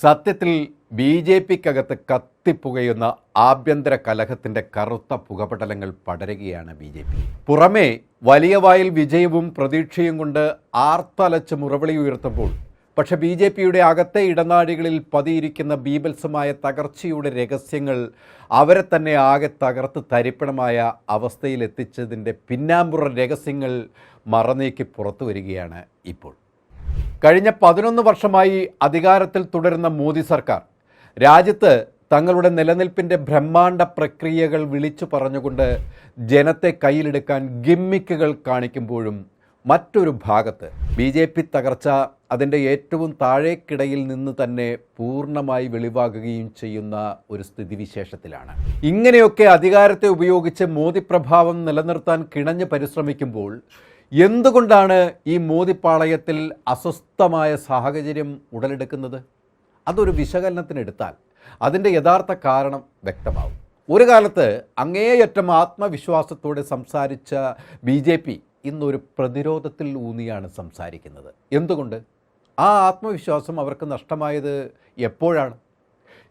സത്യത്തിൽ B J പിക്കകത്ത് കത്തിപ്പുകയുന്ന ആഭ്യന്തര കലഹത്തിൻ്റെ കറുത്ത പുകപടലങ്ങൾ പടരുകയാണ് ബി ജെ പി. പുറമേ വലിയ വായിൽ വിജയവും പ്രതീക്ഷയും കൊണ്ട് ആർത്തലച്ച് മുറവിളി ഉയർത്തുമ്പോൾ, പക്ഷെ ബി ജെ പിയുടെ അകത്തെ ഇടനാഴികളിൽ പതിയിരിക്കുന്ന ബീഭത്സമായ തകർച്ചയുടെ രഹസ്യങ്ങൾ അവരെ തന്നെ ആകെ തകർത്ത് തരിപ്പണമായ അവസ്ഥയിലെത്തിച്ചതിൻ്റെ പിന്നാമ്പുറ രഹസ്യങ്ങൾ മറനീക്കി പുറത്തു വരികയാണ് ഇപ്പോൾ. കഴിഞ്ഞ 11 വർഷമായി അധികാരത്തിൽ തുടരുന്ന മോദി സർക്കാർ രാജ്യത്ത് തങ്ങളുടെ നിലനിൽപ്പിൻ്റെ ബ്രഹ്മാണ്ഡ പ്രക്രിയകൾ വിളിച്ചു പറഞ്ഞുകൊണ്ട് ജനത്തെ കയ്യിലെടുക്കാൻ ഗിമ്മിക്കുകൾ കാണിക്കുമ്പോഴും, മറ്റൊരു ഭാഗത്ത് ബി ജെ പി തകർച്ച അതിൻ്റെ ഏറ്റവും താഴേക്കിടയിൽ നിന്ന് തന്നെ പൂർണ്ണമായി വെളിവാകുകയും ചെയ്യുന്ന ഒരു സ്ഥിതിവിശേഷത്തിലാണ്. ഇങ്ങനെയൊക്കെ അധികാരത്തെ ഉപയോഗിച്ച് മോദി പ്രഭാവം നിലനിർത്താൻ കിണഞ്ഞ് പരിശ്രമിക്കുമ്പോൾ, എന്തുകൊണ്ടാണ് ഈ മോദി പാളയത്തിൽ അസ്വസ്ഥമായ സാഹചര്യം ഉടലെടുക്കുന്നത്? അതൊരു വിശകലനത്തിനെടുത്താൽ അതിൻ്റെ യഥാർത്ഥ കാരണം വ്യക്തമാവും. ഒരു കാലത്ത് അങ്ങേയറ്റം ആത്മവിശ്വാസത്തോടെ സംസാരിച്ച ബി ജെ പി ഇന്നൊരു പ്രതിരോധത്തിൽ ഊന്നിയാണ് സംസാരിക്കുന്നത്. എന്തുകൊണ്ട്? ആ ആത്മവിശ്വാസം അവർക്ക് നഷ്ടമായത് എപ്പോഴാണ്?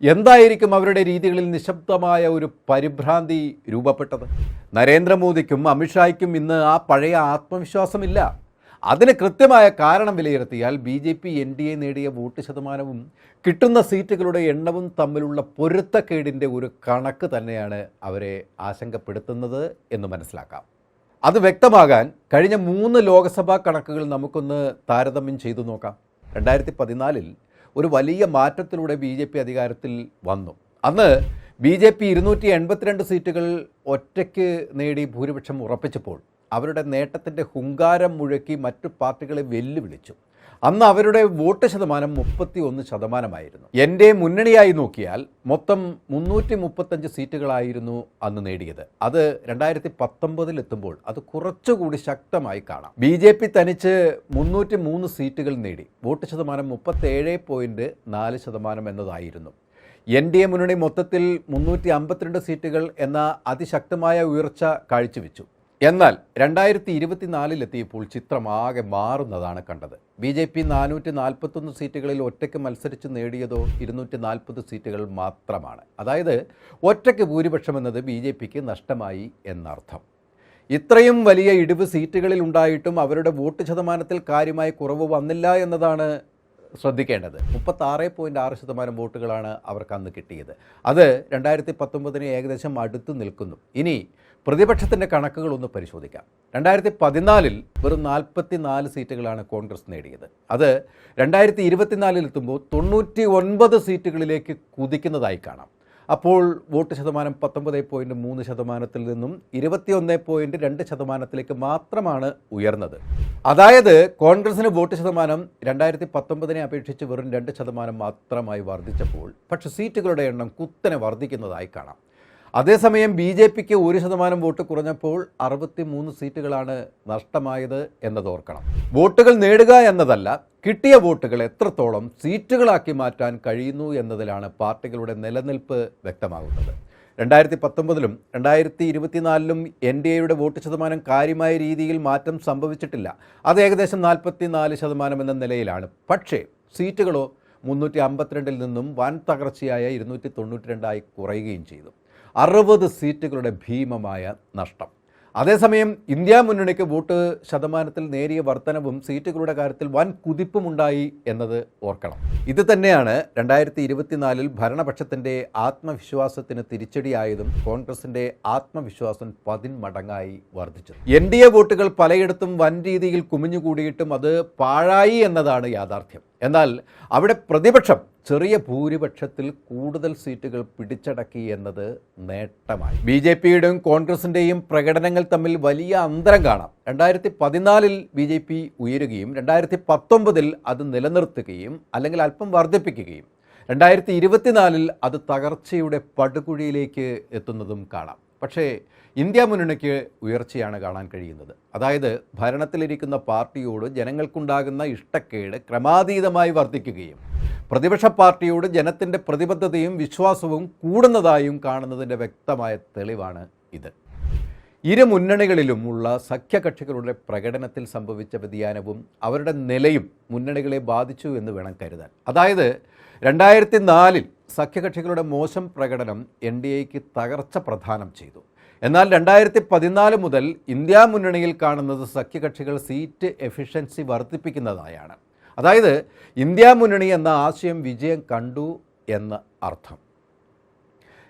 എന്തായിരിക്കും അവരുടെ രീതികളിൽ നിശബ്ദമായ ഒരു പരിഭ്രാന്തി രൂപപ്പെട്ടത്? നരേന്ദ്രമോദിക്കും അമിത്ഷായ്ക്കും ഇന്ന് ആ പഴയ ആത്മവിശ്വാസമില്ല. അതിന് കൃത്യമായ കാരണം വിലയിരുത്തിയാൽ B J P N D A നേടിയ വോട്ട് ശതമാനവും കിട്ടുന്ന സീറ്റുകളുടെ എണ്ണവും തമ്മിലുള്ള പൊരുത്തക്കേടിൻ്റെ ഒരു കണക്ക് തന്നെയാണ് അവരെ ആശങ്കപ്പെടുത്തുന്നത് എന്ന് മനസ്സിലാക്കാം. അത് വ്യക്തമാകാൻ കഴിഞ്ഞ 3 ലോക്സഭാ കണക്കുകൾ നമുക്കൊന്ന് താരതമ്യം ചെയ്തു നോക്കാം. 2014 ഒരു വലിയ മാറ്റത്തിലൂടെ ബി ജെ പി അധികാരത്തിൽ വന്നു. അന്ന് ബി ജെ പി 282 സീറ്റുകൾ ഒറ്റയ്ക്ക് നേടി ഭൂരിപക്ഷം ഉറപ്പിച്ചപ്പോൾ അവരുടെ നേട്ടത്തിൻ്റെ ഹുങ്കാരം മുഴക്കി മറ്റു പാർട്ടികളെ വെല്ലുവിളിച്ചു. അന്ന് അവരുടെ വോട്ട് ശതമാനം 31%. എൻ്റെ മുന്നണിയായി നോക്കിയാൽ മൊത്തം 335 സീറ്റുകളായിരുന്നു അന്ന് നേടിയത്. അത് 2019 എത്തുമ്പോൾ അത് കുറച്ചുകൂടി ശക്തമായി കാണാം. ബി ജെ പി തനിച്ച് 303 സീറ്റുകൾ നേടി. വോട്ട് ശതമാനം 37.4% എന്നതായിരുന്നു. എൻ ഡി എ മുന്നണി മൊത്തത്തിൽ 352 സീറ്റുകൾ എന്ന അതിശക്തമായ ഉയർച്ച കാഴ്ചവെച്ചു. എന്നാൽ 2024 എത്തിയപ്പോൾ ചിത്രമാകെ മാറുന്നതാണ് കണ്ടത്. ബി ജെ പി 441 സീറ്റുകളിൽ ഒറ്റയ്ക്ക് മത്സരിച്ച് നേടിയതോ 240 സീറ്റുകൾ മാത്രമാണ്. അതായത് ഒറ്റയ്ക്ക് ഭൂരിപക്ഷം എന്നത് ബി ജെ പിക്ക് നഷ്ടമായി എന്നർത്ഥം. ഇത്രയും വലിയ ഇടിവ് സീറ്റുകളിൽ ഉണ്ടായിട്ടും അവരുടെ വോട്ട് ശതമാനത്തിൽ കാര്യമായ കുറവ് വന്നില്ല എന്നതാണ് ശ്രദ്ധിക്കേണ്ടത്. 36.6% വോട്ടുകളാണ് അവർക്ക് അന്ന് കിട്ടിയത്. അത് 2019 ഏകദേശം അടുത്ത് നിൽക്കുന്നു. ഇനി പ്രതിപക്ഷത്തിൻ്റെ കണക്കുകളൊന്ന് പരിശോധിക്കാം. 2014 വെറും 44 സീറ്റുകളാണ് കോൺഗ്രസ് നേടിയത്. അത് 2024 എത്തുമ്പോൾ 99 സീറ്റുകളിലേക്ക് കുതിക്കുന്നതായി കാണാം. അപ്പോൾ വോട്ട് ശതമാനം 19.3% നിന്നും 21.2% മാത്രമാണ് ഉയർന്നത്. അതായത് കോൺഗ്രസിന് വോട്ട് ശതമാനം 2019 അപേക്ഷിച്ച് വെറും 2% മാത്രമായി വർദ്ധിച്ചപ്പോൾ, പക്ഷേ സീറ്റുകളുടെ എണ്ണം കുത്തനെ വർദ്ധിക്കുന്നതായി കാണാം. അതേസമയം ബി ജെ പിക്ക് 1% വോട്ട് കുറഞ്ഞപ്പോൾ 63 സീറ്റുകളാണ് നഷ്ടമായത് എന്നതോർക്കണം. വോട്ടുകൾ നേടുക എന്നതല്ല, കിട്ടിയ വോട്ടുകൾ എത്രത്തോളം സീറ്റുകളാക്കി മാറ്റാൻ കഴിയുന്നു എന്നതിലാണ് പാർട്ടികളുടെ നിലനിൽപ്പ് വ്യക്തമാകുന്നത്. 2019 2024 എൻ ഡി എയുടെ വോട്ട് ശതമാനം കാര്യമായ രീതിയിൽ മാറ്റം സംഭവിച്ചിട്ടില്ല. അത് ഏകദേശം 44% എന്ന നിലയിലാണ്. പക്ഷേ സീറ്റുകളോ 352 നിന്നും വൻ തകർച്ചയായ 292 കുറയുകയും ചെയ്തു. 60 സീറ്റുകളുടെ ഭീമമായ നഷ്ടം. അതേസമയം ഇന്ത്യ മുന്നണിക്ക് വോട്ട് ശതമാനത്തിൽ നേരിയ വർധനവും സീറ്റുകളുടെ കാര്യത്തിൽ വൻ കുതിപ്പുമുണ്ടായി എന്നത് ഓർക്കണം. ഇത് തന്നെയാണ് 2024 ഭരണപക്ഷത്തിൻ്റെ ആത്മവിശ്വാസത്തിന് തിരിച്ചടിയായതും കോൺഗ്രസിൻ്റെ ആത്മവിശ്വാസം 10 മടങ്ങായി വർദ്ധിച്ചത്. എൻ ഡി എ വോട്ടുകൾ പലയിടത്തും വൻ രീതിയിൽ കുമിഞ്ഞുകൂടിയിട്ടും അത് പാഴായി എന്നതാണ് യാഥാർത്ഥ്യം. എന്നാൽ അവിടെ പ്രതിപക്ഷം ചെറിയ ഭൂരിപക്ഷത്തിൽ കൂടുതൽ സീറ്റുകൾ പിടിച്ചടക്കി എന്നത് നേട്ടമായി. ബി ജെ പിയുടെയും കോൺഗ്രസിൻ്റെയും പ്രകടനങ്ങൾ തമ്മിൽ വലിയ അന്തരം കാണാം. 2014 ബി ജെ പി ഉയരുകയും 2019 അത് നിലനിർത്തുകയും അല്ലെങ്കിൽ അല്പം വർദ്ധിപ്പിക്കുകയും 2024 അത് തകർച്ചയുടെ പടുകുഴിയിലേക്ക് എത്തുന്നതും കാണാം. പക്ഷേ ഇന്ത്യ മുന്നണിക്ക് ഉയർച്ചയാണ് കാണാൻ കഴിയുന്നത്. അതായത് ഭരണത്തിലിരിക്കുന്ന പാർട്ടിയോട് ജനങ്ങൾക്കുണ്ടാകുന്ന ഇഷ്ടക്കേട് ക്രമാതീതമായി വർദ്ധിക്കുകയും പ്രതിപക്ഷ പാർട്ടിയോട് ജനത്തിൻ്റെ പ്രതിബദ്ധതയും വിശ്വാസവും കൂടുന്നതായും കാണുന്നതിൻ്റെ വ്യക്തമായ തെളിവാണ് ഇത്. ഇരു മുന്നണികളിലുമുള്ള സഖ്യകക്ഷികളുടെ പ്രകടനത്തിൽ സംഭവിച്ച വ്യതിയാനവും അവരുടെ നിലയും മുന്നണികളെ ബാധിച്ചു എന്ന് വേണം കരുതാൻ. അതായത് 2004 സഖ്യകക്ഷികളുടെ മോശം പ്രകടനം NDAക്ക് തകർച്ച പ്രദാനം ചെയ്തു. എന്നാൽ 2014 മുതൽ ഇന്ത്യ മുന്നണിയിൽ കാണുന്നത് സഖ്യകക്ഷികൾ സീറ്റ് എഫിഷ്യൻസി വർദ്ധിപ്പിക്കുന്നതായാണ്. അതായത് ഇന്ത്യ മുന്നണി എന്ന ആശയം വിജയം കണ്ടു എന്ന് അർത്ഥം.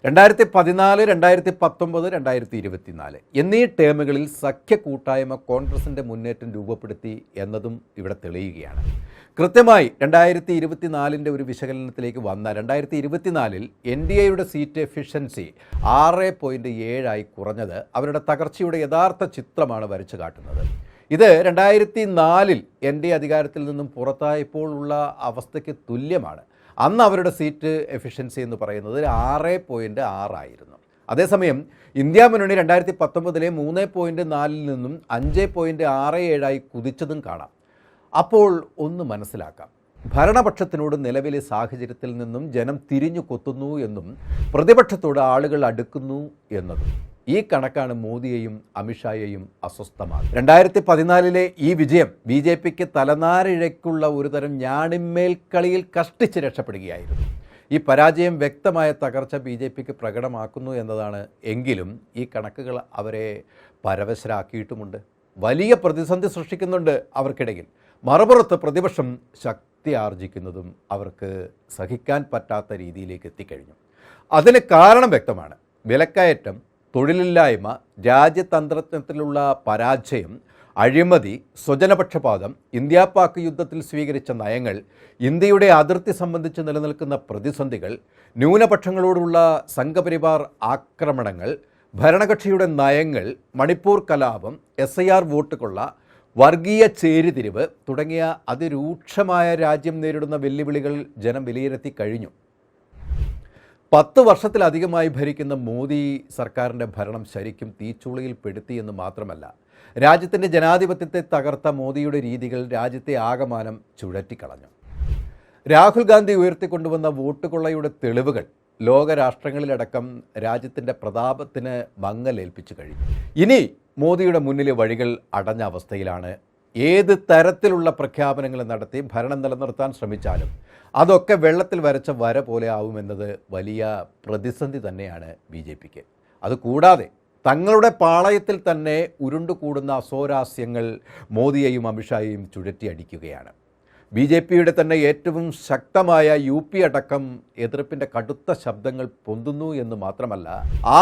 2014, 2019, 2024 എന്നീ ടേമുകളിൽ സഖ്യ കൂട്ടായ്മ കോൺഗ്രസിൻ്റെ മുന്നേറ്റം രൂപപ്പെടുത്തി എന്നതും ഇവിടെ തെളിയുകയാണ്. കൃത്യമായി 2024 ഒരു വിശകലനത്തിലേക്ക് വന്ന 2024 NDAയുടെ സീറ്റ് എഫിഷ്യൻസി 6.7 കുറഞ്ഞത് അവരുടെ തകർച്ചയുടെ യഥാർത്ഥ ചിത്രമാണ് വരച്ചു കാട്ടുന്നത്. ഇത് 2004 NDA അധികാരത്തിൽ നിന്നും പുറത്തായപ്പോൾ ഉള്ള അവസ്ഥയ്ക്ക് തുല്യമാണ്. അന്ന് അവരുടെ സീറ്റ് എഫിഷ്യൻസി എന്ന് പറയുന്നത് 6.6 ആയിരുന്നു. അതേസമയം ഇന്ത്യ മുന്നണി 2019 3.4 നിന്നും 5.67 കുതിച്ചതും കാണാം. അപ്പോൾ ഒന്ന് മനസ്സിലാക്കാം, ഭരണപക്ഷത്തിനോട് നിലവിലെ സാഹചര്യത്തിൽ നിന്നും ജനം തിരിഞ്ഞു കൊത്തുന്നു എന്നും പ്രതിപക്ഷത്തോട് ആളുകൾ അടുക്കുന്നു എന്നതും. ഈ കണക്കാണ് മോദിയെയും അമിത്ഷായെയും അസ്വസ്ഥമാകും. 2014 ഈ വിജയം BJPക്ക് തലനാരിഴയ്ക്കുള്ള ഒരുതരം ഞാണിന്മേൽ കളിയിൽ കഷ്ടിച്ച് രക്ഷപ്പെടുകയായിരുന്നു. ഈ പരാജയം വ്യക്തമായ തകർച്ച BJPക്ക് പ്രകടമാക്കുന്നു എന്നതാണ്. എങ്കിലും ഈ കണക്കുകൾ അവരെ പരവശരാക്കിയിട്ടുമുണ്ട്. വലിയ പ്രതിസന്ധി സൃഷ്ടിക്കുന്നുണ്ട് അവർക്കിടയിൽ. മറുപുറത്ത് പ്രതിപക്ഷം ശക്തി ആർജിക്കുന്നതും അവർക്ക് സഹിക്കാൻ പറ്റാത്ത രീതിയിലേക്ക് എത്തിക്കഴിഞ്ഞു. അതിന് കാരണം വ്യക്തമാണ്. വിലക്കയറ്റം, തൊഴിലില്ലായ്മ, രാജ്യതന്ത്രത്തിലുള്ള പരാജയം, അഴിമതി, സ്വജനപക്ഷപാതം, ഇന്ത്യ പാക് യുദ്ധത്തിൽ സ്വീകരിച്ച നയങ്ങൾ, ഇന്ത്യയുടെ അതിർത്തി സംബന്ധിച്ച് നിലനിൽക്കുന്ന പ്രതിസന്ധികൾ, ന്യൂനപക്ഷങ്ങളോടുള്ള സംഘപരിവാർ ആക്രമണങ്ങൾ, ഭരണകക്ഷിയുടെ നയങ്ങൾ, മണിപ്പൂർ കലാപം, SIR വോട്ട് കൊള്ള, വർഗീയ ചേരിതിരിവ് തുടങ്ങിയ അതിരൂക്ഷമായ രാജ്യം നേരിടുന്ന വെല്ലുവിളികൾ ജനം വിലയിരുത്തി കഴിഞ്ഞു. 10 വർഷത്തിലധികമായി ഭരിക്കുന്ന മോദി സർക്കാരിൻ്റെ ഭരണം ശരിക്കും തീച്ചൂളയിൽ പെടുത്തിയെന്ന് മാത്രമല്ല, രാജ്യത്തിൻ്റെ ജനാധിപത്യത്തെ തകർത്ത മോദിയുടെ രീതികൾ രാജ്യത്തെ ആകമാനം ചുഴറ്റിക്കളഞ്ഞു. രാഹുൽ ഗാന്ധി ഉയർത്തിക്കൊണ്ടുവന്ന വോട്ട് കൊള്ളയുടെ തെളിവുകൾ ലോകരാഷ്ട്രങ്ങളിലടക്കം രാജ്യത്തിൻ്റെ പ്രതാപത്തിന് മങ്ങലേൽപ്പിച്ചു കഴിഞ്ഞു. ഇനി മോദിയുടെ മുന്നിലെ വഴികൾ അടഞ്ഞ അവസ്ഥയിലാണ്. ഏത് തരത്തിലുള്ള പ്രഖ്യാപനങ്ങൾ നടത്തി ഭരണം നിലനിർത്താൻ ശ്രമിച്ചാലും അതൊക്കെ വെള്ളത്തിൽ വരച്ച വര പോലെ ആവുമെന്നത് വലിയ പ്രതിസന്ധി തന്നെയാണ് BJPക്ക്. അതുകൂടാതെ തങ്ങളുടെ പാളയത്തിൽ തന്നെ ഉരുണ്ടുകൂടുന്ന അസ്വാരസ്യങ്ങൾ മോദിയെയും അമിത്ഷായെയും ചുഴറ്റിയടിക്കുകയാണ്. BJPയുടെ തന്നെ ഏറ്റവും ശക്തമായ UP അടക്കം എതിർപ്പിൻ്റെ കടുത്ത ശബ്ദങ്ങൾ പൊന്തുന്നു എന്ന് മാത്രമല്ല,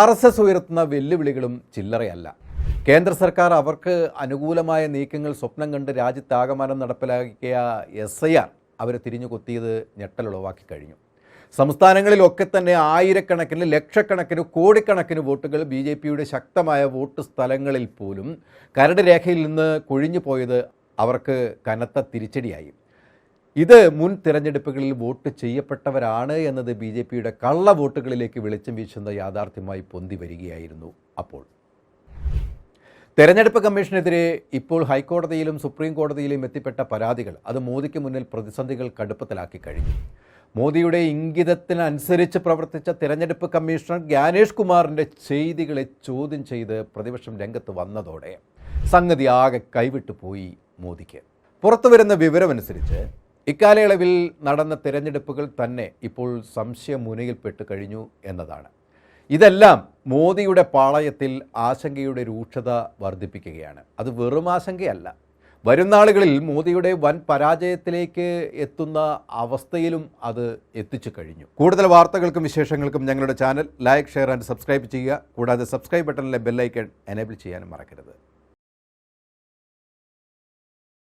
RSS ഉയർത്തുന്ന വെല്ലുവിളികളും ചില്ലറയല്ല. കേന്ദ്ര സർക്കാർ അവർക്ക് അനുകൂലമായ നീക്കങ്ങൾ സ്വപ്നം കണ്ട് രാജ്യത്താകമാനം നടപ്പിലാക്കിയ SIR അവരെ തിരിഞ്ഞു കൊത്തിയത് ഞെട്ടലുളവാക്കി കഴിഞ്ഞു. സംസ്ഥാനങ്ങളിലൊക്കെ തന്നെ ആയിരക്കണക്കിന്, ലക്ഷക്കണക്കിന്, കോടിക്കണക്കിന് വോട്ടുകൾ BJPയുടെ ശക്തമായ വോട്ട് സ്ഥലങ്ങളിൽ പോലും കരട് രേഖയിൽ നിന്ന് കൊഴിഞ്ഞു പോയത് അവർക്ക് കനത്ത തിരിച്ചടിയായി. ഇത് മുൻ തിരഞ്ഞെടുപ്പുകളിൽ വോട്ട് ചെയ്യപ്പെട്ടവരാണ് എന്നത് BJPയുടെ കള്ള വോട്ടുകളിലേക്ക് വെളിച്ചം വീശുന്ന യാഥാർത്ഥ്യമായി പൊന്തി വരികയായിരുന്നു. അപ്പോൾ തെരഞ്ഞെടുപ്പ് കമ്മീഷനെതിരെ ഇപ്പോൾ ഹൈക്കോടതിയിലും സുപ്രീം കോടതിയിലും എത്തിപ്പെട്ട പരാതികൾ അത് മോദിക്ക് മുന്നിൽ പ്രതിസന്ധികൾ കടുപ്പത്തിലാക്കി കഴിഞ്ഞു. മോദിയുടെ ഇംഗിതത്തിനനുസരിച്ച് പ്രവർത്തിച്ച തെരഞ്ഞെടുപ്പ് കമ്മീഷണർ ജ്ഞാനേഷ് കുമാറിൻ്റെ ചെയ്തികളെ ചോദ്യം ചെയ്ത് പ്രതിപക്ഷം രംഗത്ത് വന്നതോടെ സംഗതി ആകെ കൈവിട്ടു പോയി മോദിക്ക്. പുറത്തുവരുന്ന വിവരമനുസരിച്ച് ഇക്കാലയളവിൽ നടന്ന തിരഞ്ഞെടുപ്പുകൾ തന്നെ ഇപ്പോൾ സംശയമുനയിൽപ്പെട്ട് കഴിഞ്ഞു എന്നതാണ്. ഇതെല്ലാം മോദിയുടെ പാളയത്തിൽ ആശങ്കയുടെ രൂക്ഷത വർദ്ധിപ്പിക്കുകയാണ്. അത് വെറും ആശങ്കയല്ല, വരും നാളുകളിൽ മോദിയുടെ വൻ പരാജയത്തിലേക്ക് എത്തുന്ന അവസ്ഥയിലും അത് എത്തിച്ചു കഴിഞ്ഞു. കൂടുതൽ വാർത്തകൾക്കും വിശേഷങ്ങൾക്കും ഞങ്ങളുടെ channel like, share and subscribe ചെയ്യുക. കൂടാതെ സബ്സ്ക്രൈബ് ബട്ടണിലെ ബെല്ലൈക്കൺ എനേബിൾ ചെയ്യാനും മറക്കരുത്.